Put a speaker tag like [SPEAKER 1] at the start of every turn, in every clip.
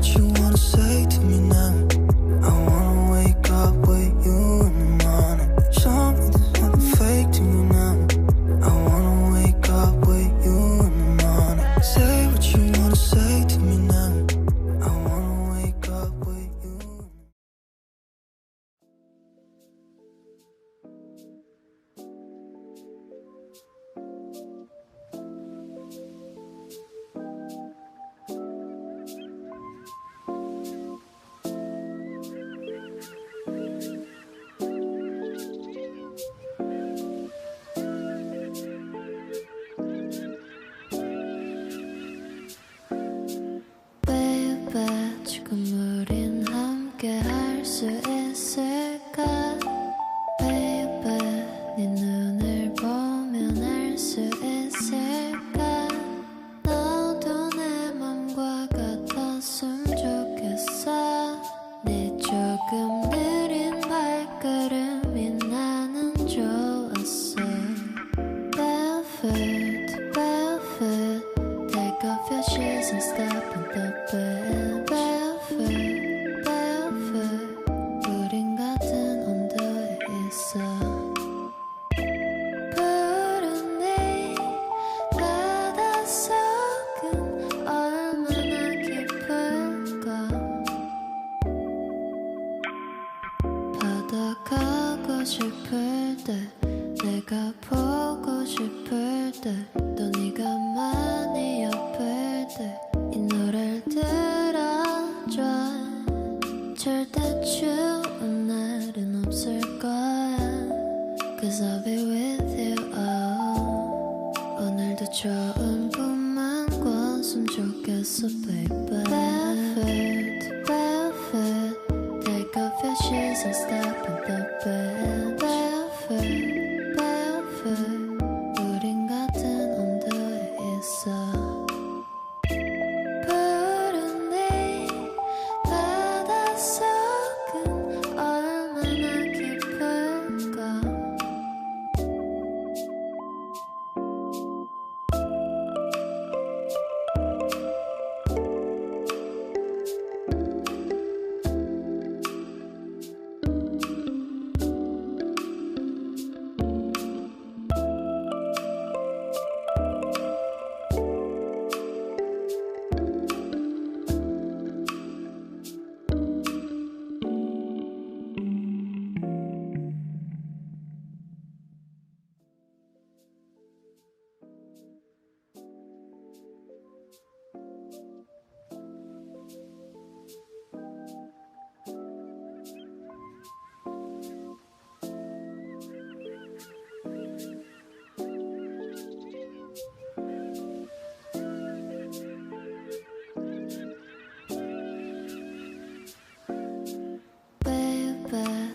[SPEAKER 1] what you wanna say to me now. I wanna wake up with you in the morning. Show me there's nothing fake to me now. I wanna wake up with you in the morning. Say what you wanna say to me now. I wanna wake up with you.
[SPEAKER 2] 지금 우린 함께 할 수 있을까 Baby 네 눈을 보면 알 수 있을까 너도 내 맘과 같았으면 좋겠어 네 조금 느린 발걸음이 나는 좋았어 Barefoot, barefoot Take off your shoes and step in the bed Barefoot, barefoot 우린 같은 온도에 있어 푸른 네 바닷속은 얼마나 깊을까 바다 가고 싶을 때 내가 보고 싶을 때 또 네가 많이 옆일 때 이 노래를 들어줘 절대 추운 날은 없을 거야 Cause I'll be with you oh. 오늘도 좋은 꿈만 꿨으면 좋겠어 baby Barefoot, barefoot Take off your shoes and step in the bed Barefoot, barefoot 우린 같은 온도에 있어 푸른 네 바닷속은 얼마나 깊을까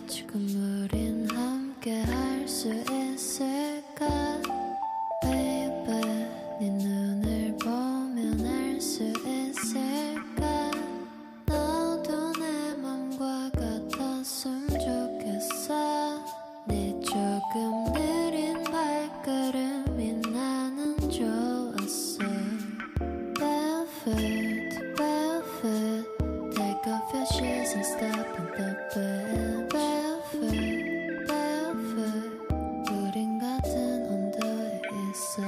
[SPEAKER 2] 지금 우린 함께 할 수 있을까 Baby 네 눈을 보면 알 수 있을까 너도 내 맘과 같았으면 좋겠어 네 조금 느린 발걸음이 나는 좋았어 Barefoot, barefoot Take off your shoes and step in the bed Barefoot, barefoot 우린 같은 온도에 있어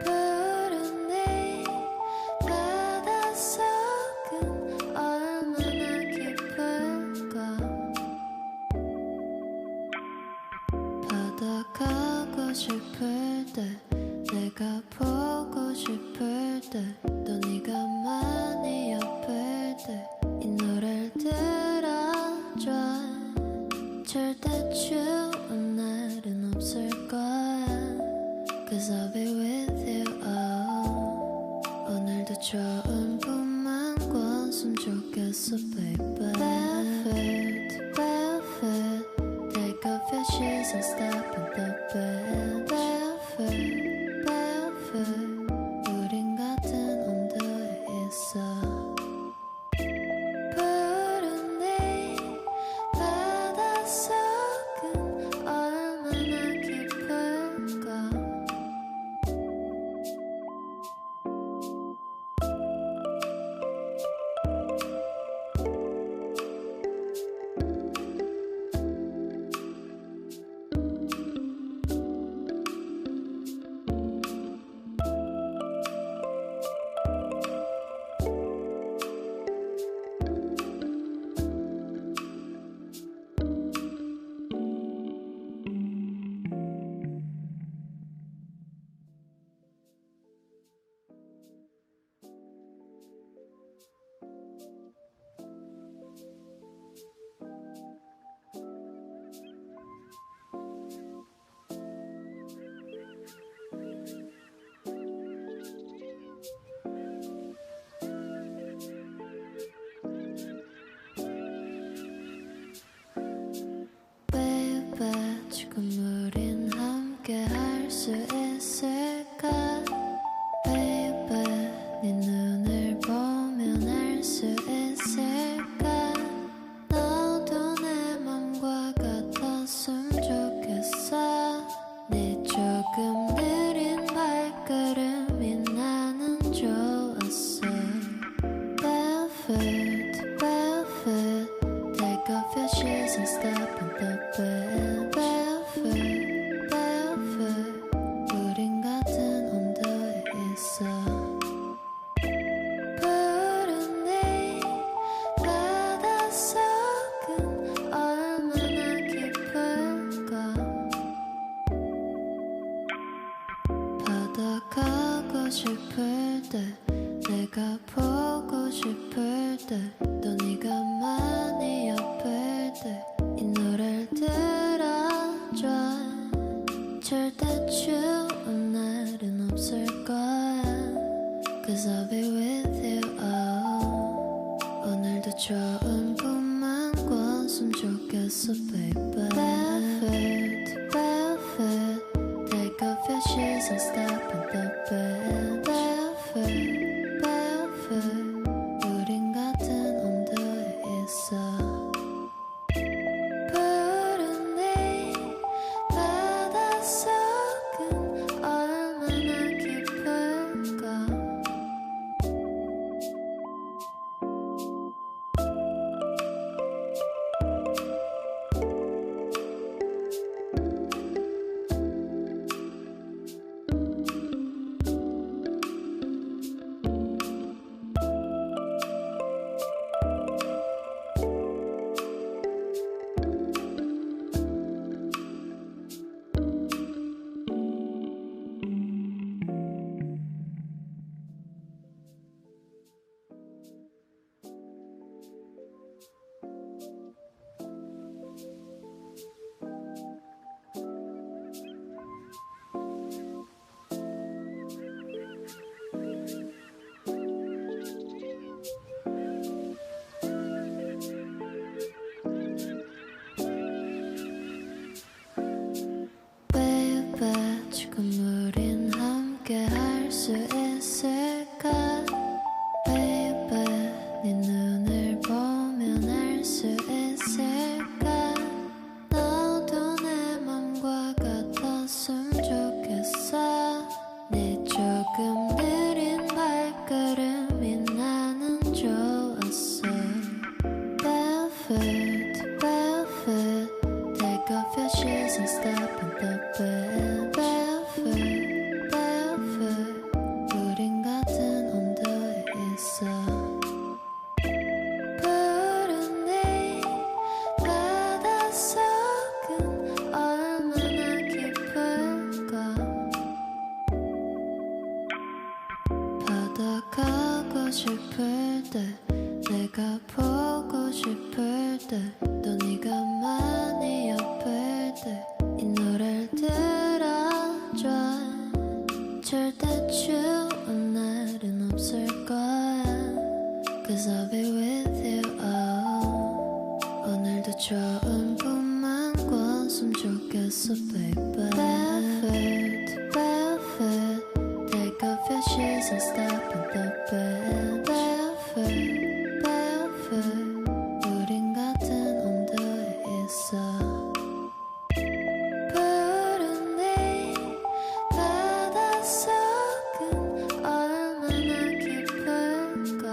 [SPEAKER 2] 푸른 네 바닷속은 얼마나 깊을까 바다 가고 싶을 때 내가 보고 싶을 때 또 네가 많이 옆일 때 이 노래를 들어줘 절대 추운 날은 없을 거야 Cause I'll be with you oh. 오늘도 좋은 꿈만 꿨으면 좋겠어 baby Barefoot, barefoot Take off your shoes and step in the bed Barefoot, barefoot 우린 같은 온도에 있어 푸른 네 바닷속은 얼마나 깊을까 있을까 너도 내 맘과 같았으면 좋겠어 네 조금 느린 발걸음이 나는 좋았어 Barefoot, barefoot Take off your shoes and step on the bed Barefoot, barefoot 우린 같은 온도에 있어 푸른 내 바닷속은 얼마나 깊을까 바다 가고 싶을 때 내가 보고 싶을 때 또 네가 많이 옆일 때 이 노래를 들어줘 절대 추운 날은 없을 거야 Cause I'll be with you oh. 오늘도 좋은 꿈만 꿨으면 좋겠어 baby Barefoot, barefoot Take off your shoes and step on the bed Barefoot, barefoot 우린 같은 온도에 있어 푸른 내 바닷속은 얼마나 깊을까 Baby 지금 우린 함께 할 수 있을까 Baby 네 눈을 보면 알 수 있을까 너도 내 맘과 같았으면 좋겠어 네 조금 느린 발걸음이 나는 좋았어 Barefoot, barefoot Take off your shoes and step on the bed Barefoot, barefoot 우린 같은 온도에 있어 푸른 내 바닷속은 얼마나 깊을까 바다 가고 싶을 때 내가 보고 싶을 때 또 네가 많이 옆일 때 이 노래를 들어줘 절대 추운 날은 없을 거야 Cause I'll be with you oh. 오늘도 좋은 꿈만 꿨으면 좋겠어 baby Barefoot, barefoot Take off your shoes and step on the bed Barefoot, barefoot 우린 같은 온도에 있어 푸른 내 바닷속은 얼마나 깊을까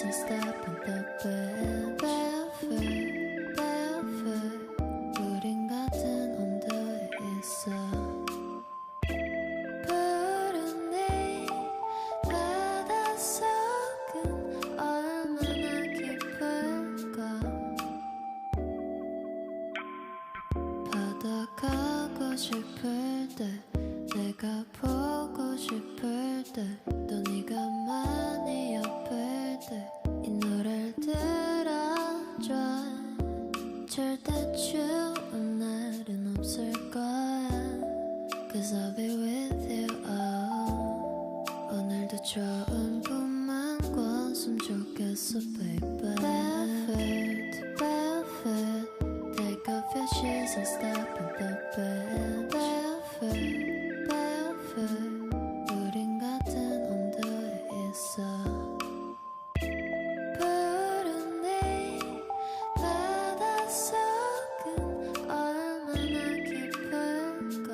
[SPEAKER 2] wishes and stop in the bed. Barefoot, barefoot. 우린 같은 온도에 있어. 푸른 내 바닷속은 얼마나 깊을까. 바다 가고 싶을 때 내가 보고 싶을 때 또 네가 많이 아플 때 이 노래를 들어줘. 절대 추운 날은 없을 거야. Cause I'll be with you. Oh. 오늘도 좋은 꿈만 꿨으면 좋겠어 baby. Barefoot, barefoot. Take off your shoes and stop in the bed. Barefoot, barefoot. 우린 같은 온도에 있어. 푸른 내 바닷속은 얼마나 깊을까.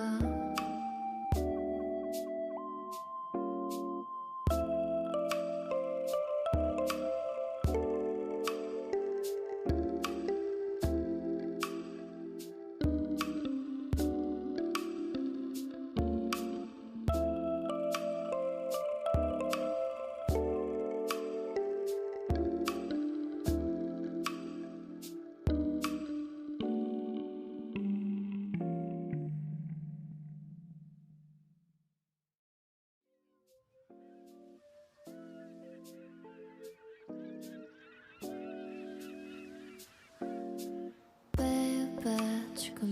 [SPEAKER 2] Baby, 지금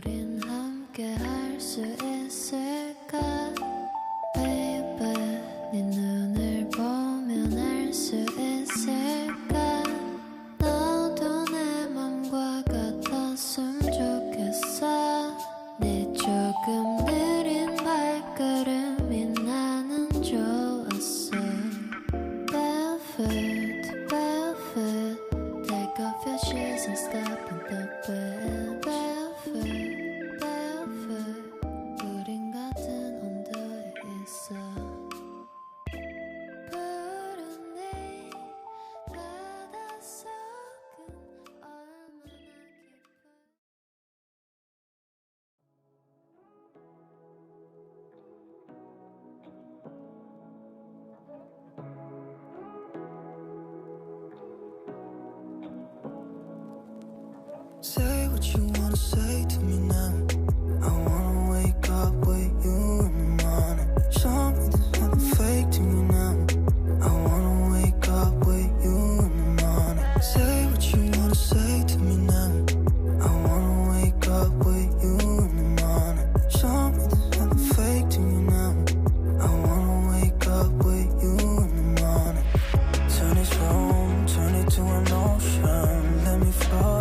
[SPEAKER 2] 우린 함께 할 수 있을까? Baby, 네 눈을 보면 알 수 있을까? 너도 내 맘과 같았으면 좋겠어. 네 조금 느린 발걸음이 나는 좋았어. Barefoot, barefoot. Take off your shoes and stop in the bed. Barefoot, barefoot. 우린 같은 온도에 있어. 푸른 내 바닷속은 얼마나 깊어.
[SPEAKER 1] Say what you wanna say to me now. I wanna wake up with you in the morning. Show me there's nothing fake to me now. I wanna wake up with you in the morning. Say what you wanna say to me now. I wanna wake up with you in the morning. Show me there's nothing fake to me now. I wanna wake up with you in the morning. Turn this room, turn it to an ocean. Let me float